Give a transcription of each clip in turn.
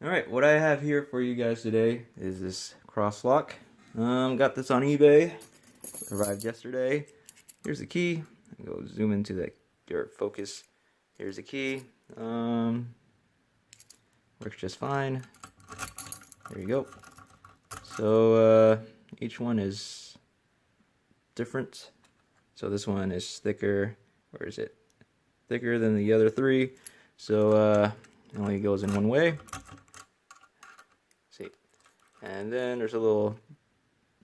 Alright, what I have here for you guys today is this cross lock. Got this on eBay. Arrived yesterday. Here's the key. Go zoom into your focus. Here's the key. Works just fine. There you go. So each one is different. So this one is thicker. Where is it? Thicker than the other three. So it only goes in one way. See, and then there's a little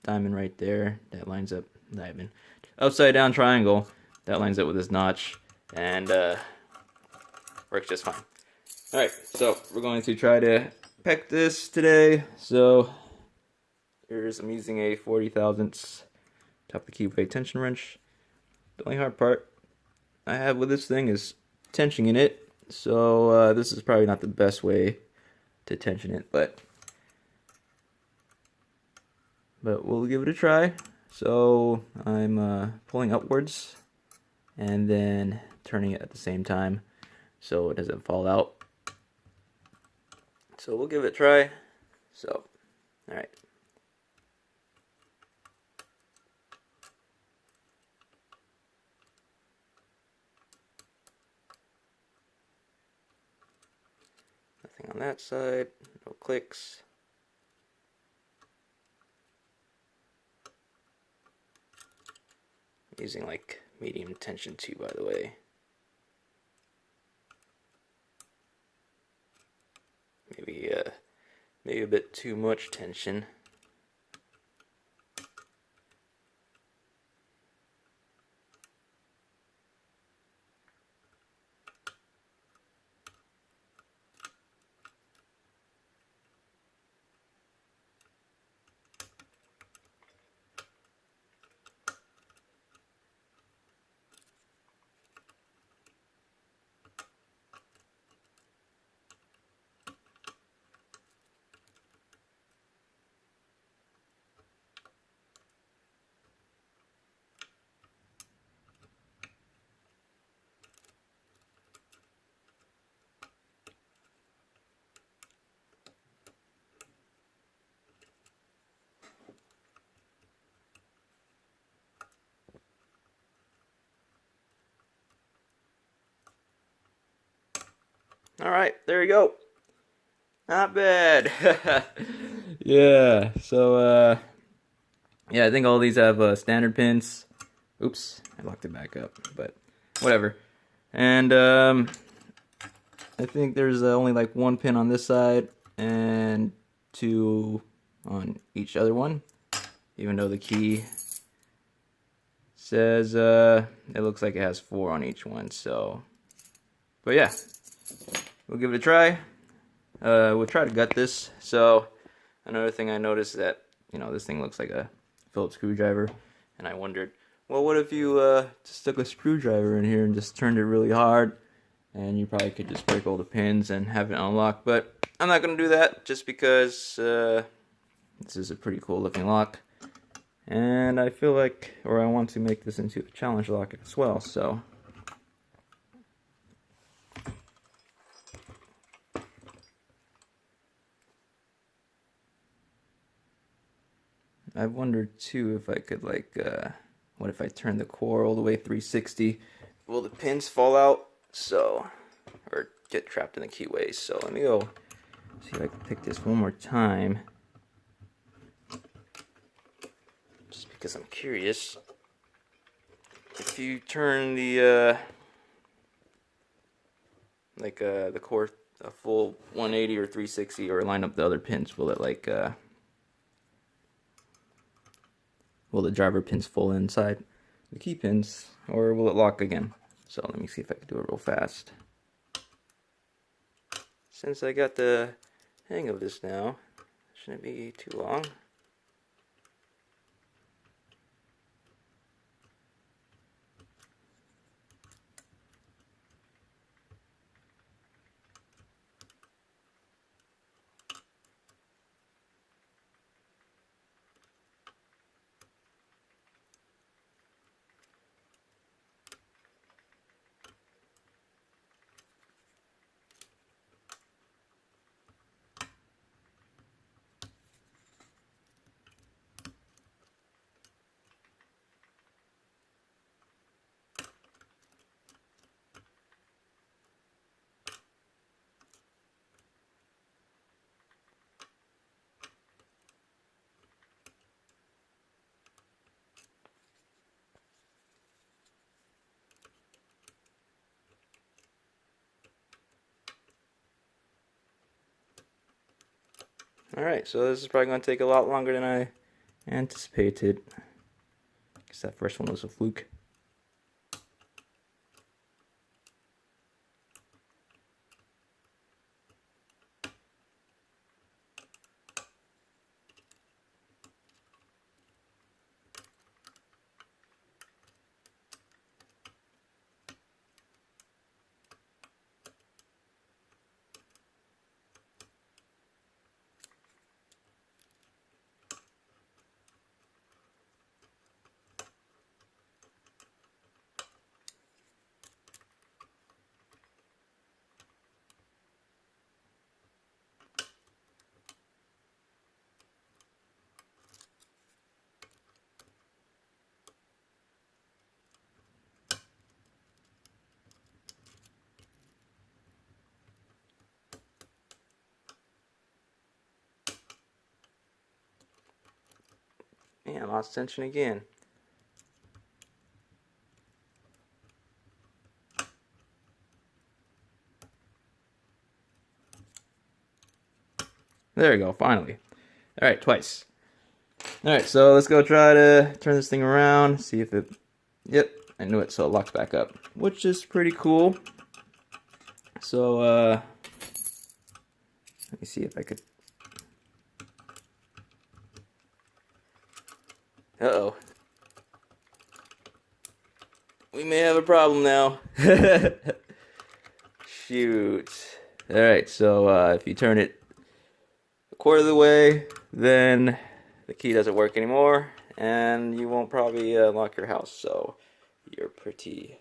diamond right there that lines up. Diamond, upside down triangle that lines up with this notch, and works just fine. All right, so we're going to try to peck this today. So I'm using a 40 thousandths top of the keyway tension wrench. The only hard part I have with this thing is tensioning it. So this is probably not the best way to tension it, but we'll give it a try. So I'm pulling upwards and then turning it at the same time so it doesn't fall out. So we'll give it a try. So, all right. Nothing on that side, no clicks. Using like medium tension too, by the way. Maybe a bit too much tension. All right, there you go. Not bad. Yeah. So yeah, I think all these have standard pins. Oops, I locked it back up, but whatever. And I think there's only like one pin on this side and two on each other one, even though the key says it looks like it has 4 on each one. So, but yeah, we'll give it a try. We'll try to gut this. So another thing I noticed is that, this thing looks like a Phillips screwdriver, and I wondered, well, what if you just stuck a screwdriver in here and just turned it really hard, and you probably could just break all the pins and have it unlocked. But I'm not going to do that just because this is a pretty cool looking lock, and I feel like, or I want to make this into a challenge lock as well. So I wondered too if I could what if I turn the core all the way 360? Will the pins fall out? So, or get trapped in the keyway? So let me go see if I can pick this one more time, just because I'm curious. If you turn the the core a full 180 or 360, or line up the other pins, will it will the driver pins fall inside the key pins, or will it lock again? So let me see if I can do it real fast. Since I got the hang of this now, shouldn't be too long. Alright, so this is probably going to take a lot longer than I anticipated. Guess that first one was a fluke. Man, I lost tension again. There we go, finally. Alright, twice. Alright, so let's go try to turn this thing around, see if it... Yep, I knew it, so it locks back up, which is pretty cool. So, let me see if I could... Uh-oh. We may have a problem now. Shoot. Alright, so if you turn it a quarter of the way, then the key doesn't work anymore, and you won't probably lock your house, so you're pretty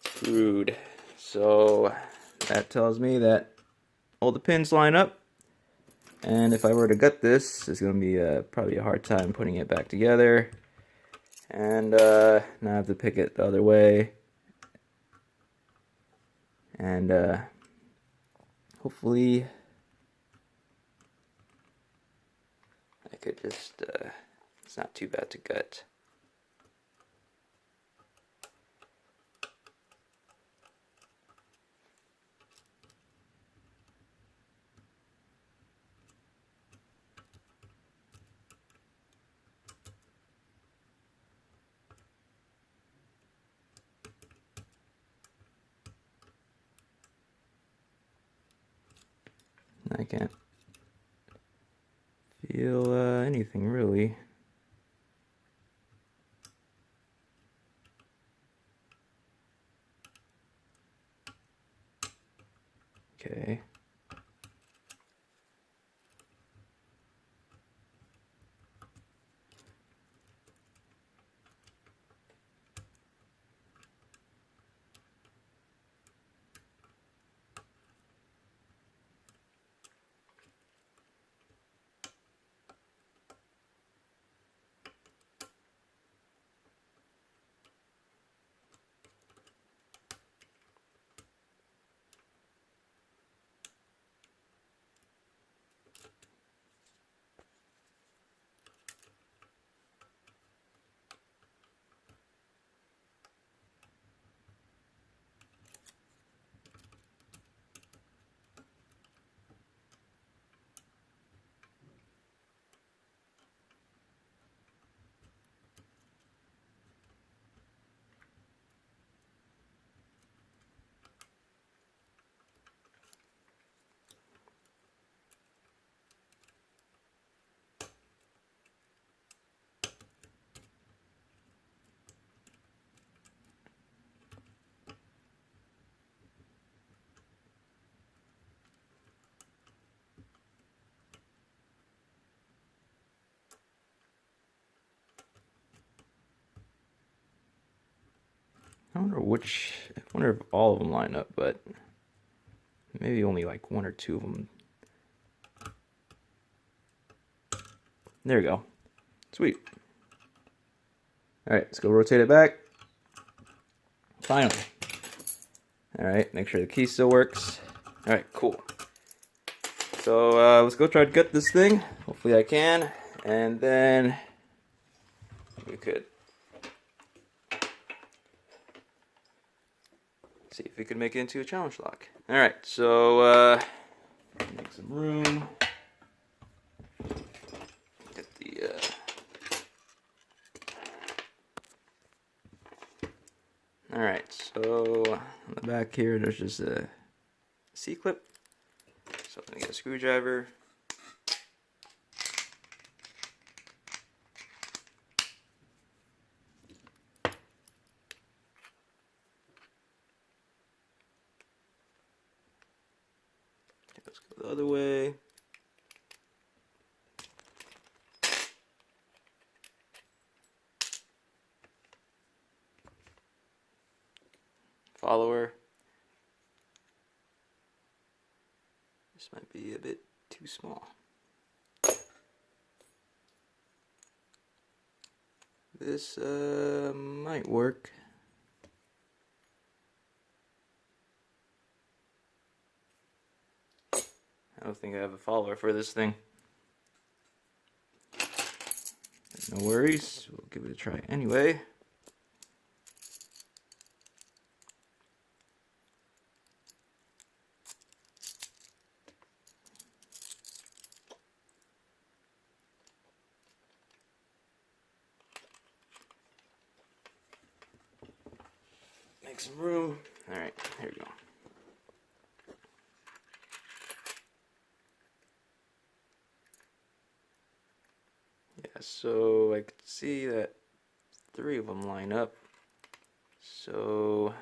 screwed. So that tells me that all the pins line up, and if I were to gut this, it's going to be probably a hard time putting it back together. And now I have to pick it the other way. And hopefully I could just, it's not too bad to gut. I can't feel anything really. Okay. I wonder if all of them line up, but maybe only like one or two of them. There we go. Sweet. Alright, let's go rotate it back. Finally. Alright, make sure the key still works. Alright, cool. So let's go try to gut this thing. Hopefully I can. And then we could see if we can make it into a challenge lock. Alright, so make some room. back here, there's just a C-clip. So I'm gonna get a screwdriver. Let's go the other way. Follower. This might be a bit too small. This might work. I don't think I have a follower for this thing. No worries, we'll give it a try anyway. Make some room. Alright, here we go. Yeah, so I could see that 3 of them line up. So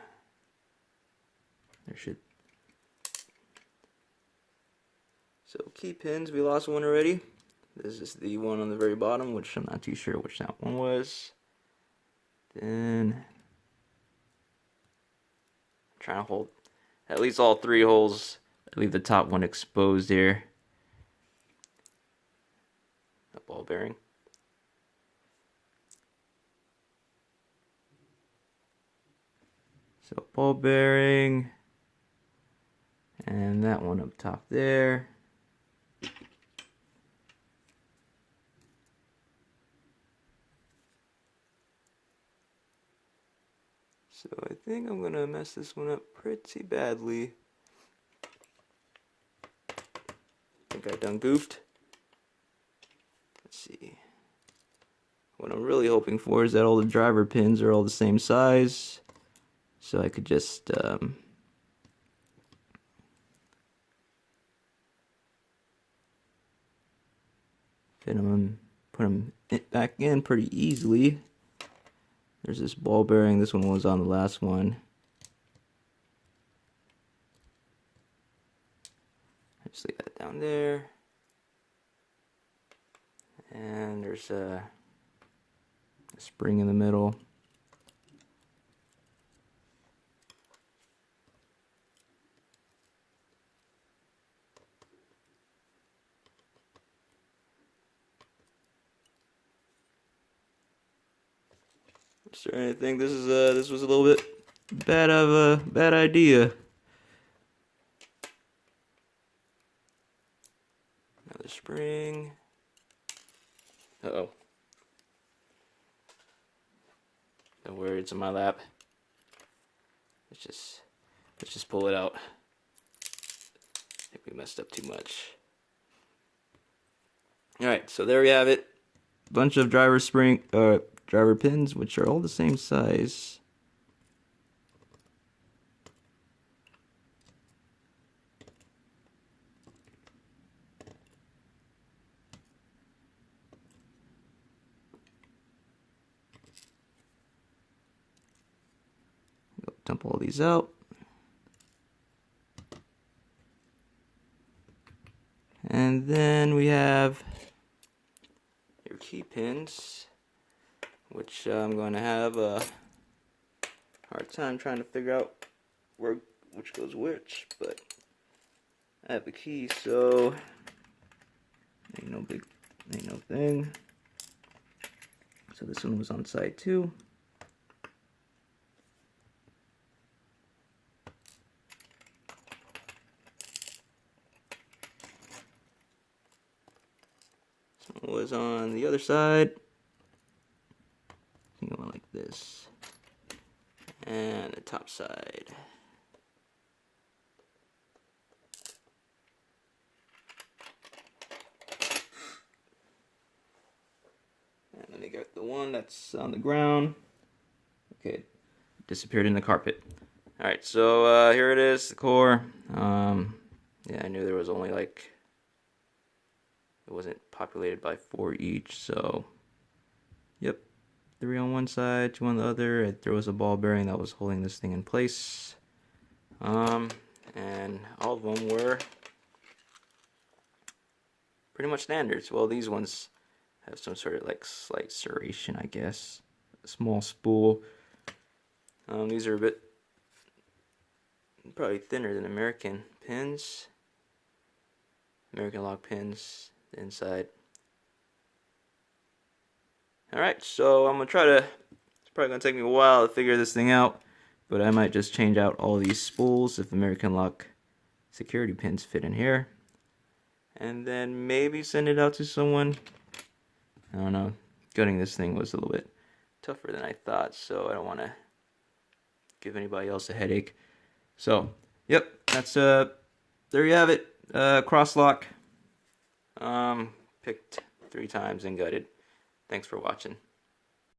there should. So key pins, we lost one already. This is the one on the very bottom, which I'm not too sure which that one was. Then I'm trying to hold at least all 3 holes. I leave the top one exposed here. A ball bearing. So ball bearing, and that one up top there. So I think I'm gonna mess this one up pretty badly. I think I done goofed. Let's see. What I'm really hoping for is that all the driver pins are all the same size. So I could just fit them, put them back in pretty easily. There's this ball bearing. This one was on the last one. Just leave that down there. And there's a spring in the middle. I'm starting to think this was a little bit bad of a bad idea. Another spring. Uh-oh. Don't worry, it's in my lap. Let's just pull it out. I think we messed up too much. Alright, so there we have it. Bunch of driver pins, which are all the same size. Dump all these out. And then we have your key pins, which I'm going to have a hard time trying to figure out which goes which, but I have the key, so ain't no thing. So this one was on side 2. Was on the other side. I think I went like this. And the top side. And then they got the one that's on the ground. Okay, disappeared in the carpet. Alright, so here it is, the core. Yeah, I knew there was only like, it wasn't populated by 4 each, so yep, 3 on one side, 2 on the other. There was a ball bearing that was holding this thing in place. And all of them were pretty much standards. Well, these ones have some sort of like slight serration, I guess. A small spool. These are a bit probably thinner than American pins. American lock pins inside. Alright, so I'm gonna try to, it's probably gonna take me a while to figure this thing out, but I might just change out all these spools if American lock security pins fit in here, and then maybe send it out to someone. I don't know, gutting this thing was a little bit tougher than I thought, so I don't want to give anybody else a headache. So yep, that's there you have it. Cross lock, picked 3 times and gutted. Thanks for watching.